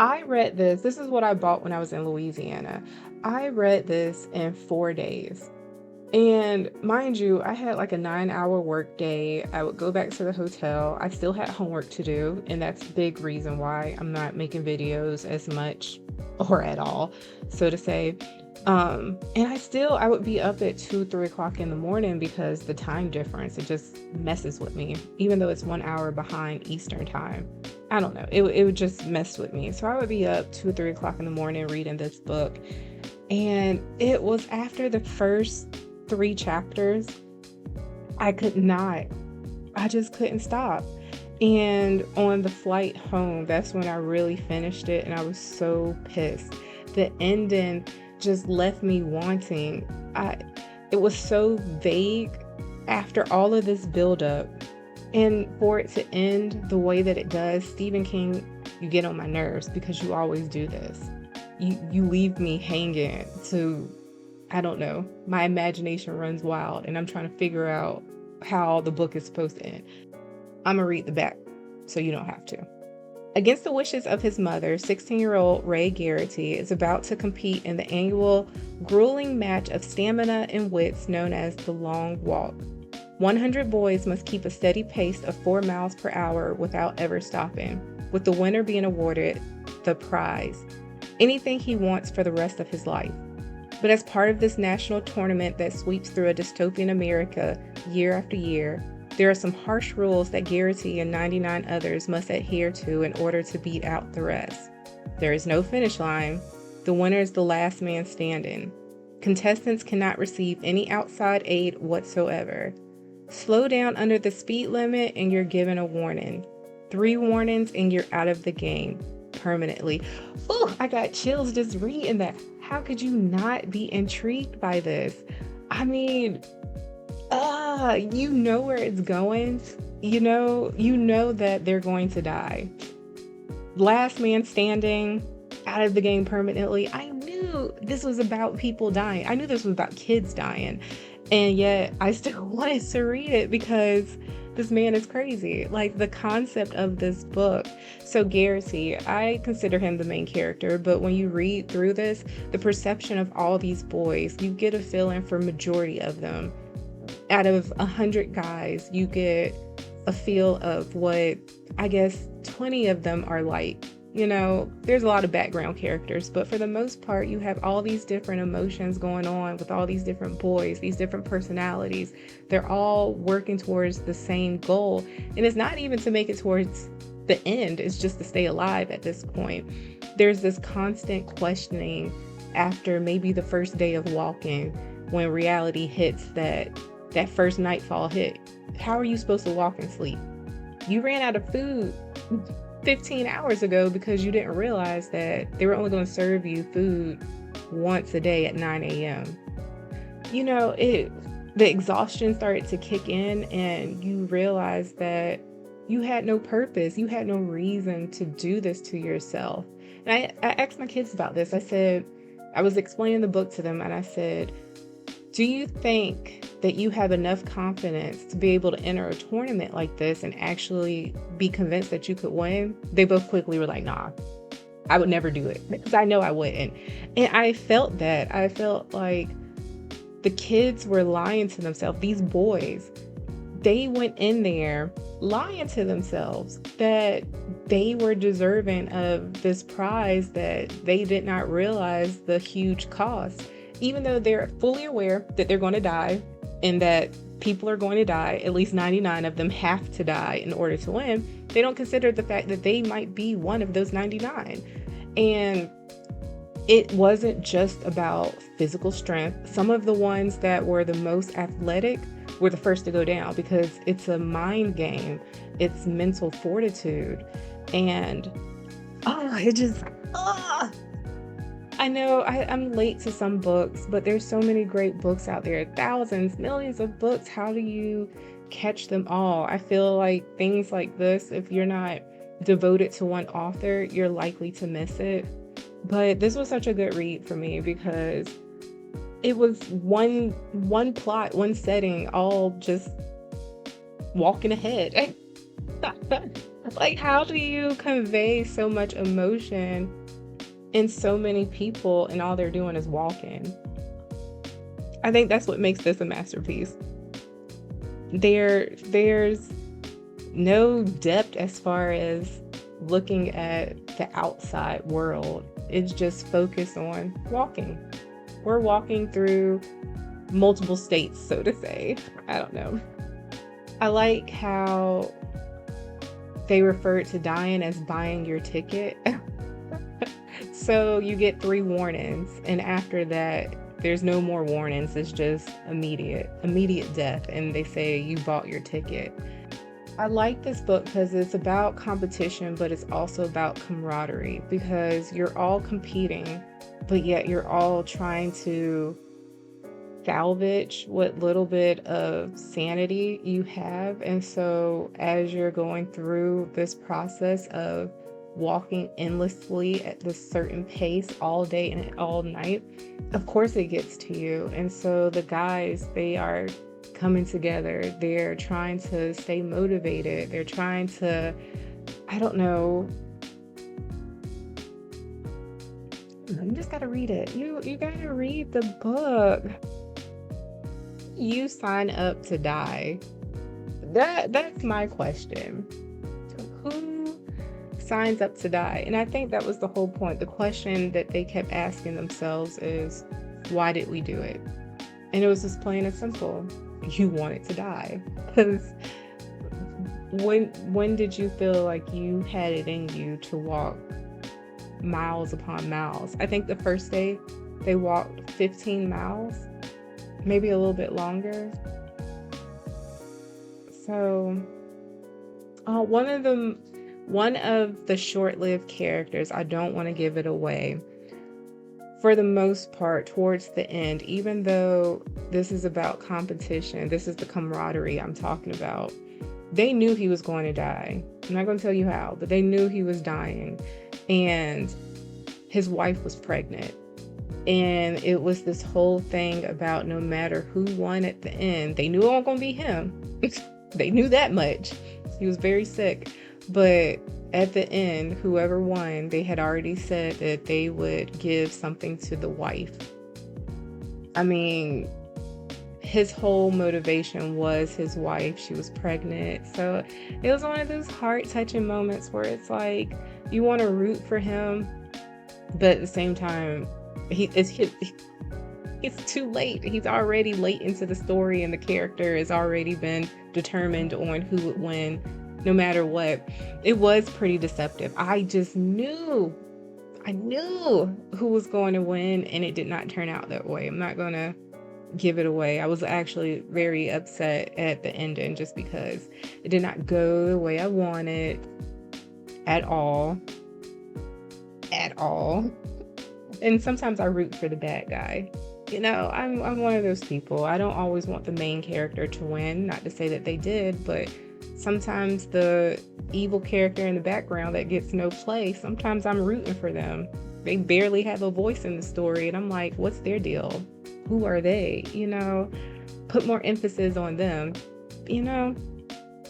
I read this. This is what I bought when I was in Louisiana. I read this in 4 days. And mind you, I had like a 9 hour work day. I would go back to the hotel. I still had homework to do. And that's a big reason why I'm not making videos as much or at all, so to say. And I would be up at 2, 3 o'clock in the morning because the time difference, it just messes with me, even though it's 1 hour behind Eastern time. I don't know. It would just mess with me. So I would be up 2, 3 o'clock in the morning reading this book. And it was after the first 3 chapters, I could not, I just couldn't stop. And on the flight home, that's when I really finished it. And I was so pissed. The ending just left me wanting. It was so vague after all of this buildup. And for it to end the way that it does, Stephen King, you get on my nerves because you always do this. You leave me hanging to, I don't know, my imagination runs wild and I'm trying to figure out how the book is supposed to end. I'm gonna read the back so you don't have to. Against the wishes of his mother, 16-year-old Ray Garrity is about to compete in the annual grueling match of stamina and wits known as the Long Walk. 100 boys must keep a steady pace of 4 miles per hour without ever stopping, with the winner being awarded the prize, anything he wants for the rest of his life. But as part of this national tournament that sweeps through a dystopian America year after year, there are some harsh rules that Garrity and 99 others must adhere to in order to beat out the rest. There is no finish line. The winner is the last man standing. Contestants cannot receive any outside aid whatsoever. Slow down under the speed limit and you're given a warning. 3 warnings and you're out of the game permanently. Oh, I got chills just reading that. How could you not be intrigued by this? I mean, you know where it's going. You know that they're going to die. Last man standing, out of the game permanently. I knew this was about people dying. I knew this was about kids dying. And yet I still wanted to read it because this man is crazy. Like the concept of this book. So Garrity, I consider him the main character, but when you read through this, the perception of all these boys, you get a feeling for majority of them. Out of 100 guys, you get a feel of what I guess 20 of them are like. There's a lot of background characters, but for the most part, you have all these different emotions going on with all these different boys, these different personalities. They're all working towards the same goal. And it's not even to make it towards the end, it's just to stay alive at this point. There's this constant questioning after maybe the first day of walking when reality hits that first nightfall hit. How are you supposed to walk and sleep? You ran out of food 15 hours ago because you didn't realize that they were only going to serve you food once a day at 9 a.m. The exhaustion started to kick in and you realize that you had no purpose. You had no reason to do this to yourself. And I asked my kids about this. I was explaining the book to them and I said, do you think that you have enough confidence to be able to enter a tournament like this and actually be convinced that you could win? They both quickly were like, nah, I would never do it because I know I wouldn't. And I felt that. I felt like the kids were lying to themselves. These boys, they went in there lying to themselves that they were deserving of this prize that they did not realize the huge cost. Even though they're fully aware that they're going to die and that people are going to die, at least 99 of them have to die in order to win, they don't consider the fact that they might be one of those 99. And it wasn't just about physical strength. Some of the ones that were the most athletic were the first to go down because it's a mind game. It's mental fortitude. And I know I'm late to some books, but there's so many great books out there, thousands, millions of books. How do you catch them all? I feel like things like this, if you're not devoted to one author, you're likely to miss it. But this was such a good read for me because it was one plot, one setting, all just walking ahead. Like, how do you convey so much emotion in so many people and all they're doing is walking? I think that's what makes this a masterpiece. There's no depth as far as looking at the outside world. It's just focused on walking. We're walking through multiple states, so to say. I don't know. I like how they refer to dying as buying your ticket. So you get 3 warnings, and after that, there's no more warnings. It's just immediate death, and they say you bought your ticket. I like this book because it's about competition, but it's also about camaraderie, because you're all competing, but yet you're all trying to salvage what little bit of sanity you have. And so as you're going through this process of walking endlessly at this certain pace all day and all night, of course it gets to you. And so the guys, they are coming together. They're trying to stay motivated. They're trying to, I don't know, you just gotta read it. You gotta read the book. You sign up to die. That's my question. Who signs up to die? And I think that was the whole point. The question that they kept asking themselves is, why did we do it? And it was just plain and simple. You wanted to die. Because when did you feel like you had it in you to walk miles upon miles? I think the first day they walked 15 miles, maybe a little bit longer. So one of the short-lived characters, I don't want to give it away, for the most part, towards the end, even though this is about competition, this is the camaraderie I'm talking about, they knew he was going to die. I'm not going to tell you how, but they knew he was dying. And his wife was pregnant. And it was this whole thing about no matter who won at the end, they knew it wasn't going to be him. They knew that much. He was very sick. But at the end, whoever won, they had already said that they would give something to the wife. I mean, his whole motivation was his wife. She was pregnant. So it was one of those heart-touching moments where it's like you want to root for him, but at the same time, it's too late. He's already late into the story, and the character has already been determined on who would win no matter what. It was pretty deceptive. I knew who was going to win, and it did not turn out that way. I'm not going to give it away. I was actually very upset at the ending just because it did not go the way I wanted at all. At all. And sometimes I root for the bad guy. You know, I'm one of those people. I don't always want the main character to win. Not to say that they did, but sometimes the evil character in the background that gets no play, sometimes I'm rooting for them. They barely have a voice in the story, and I'm like, what's their deal? Who are they? You know, put more emphasis on them. You know,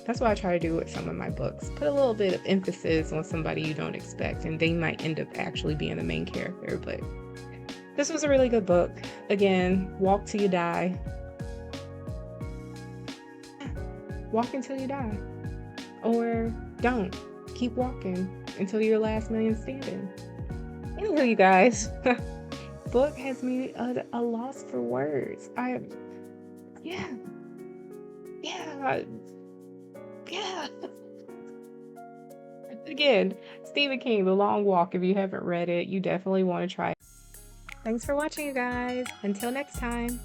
that's what I try to do with some of my books. Put a little bit of emphasis on somebody you don't expect, and they might end up actually being the main character. But this was a really good book. Again, walk till you die. Walk until you die. Or don't. Keep walking until you're the last million standing. Anywho, you guys, book has me a loss for words. Yeah. Again, Stephen King, The Long Walk. If you haven't read it, you definitely want to try it. Thanks for watching, you guys. Until next time.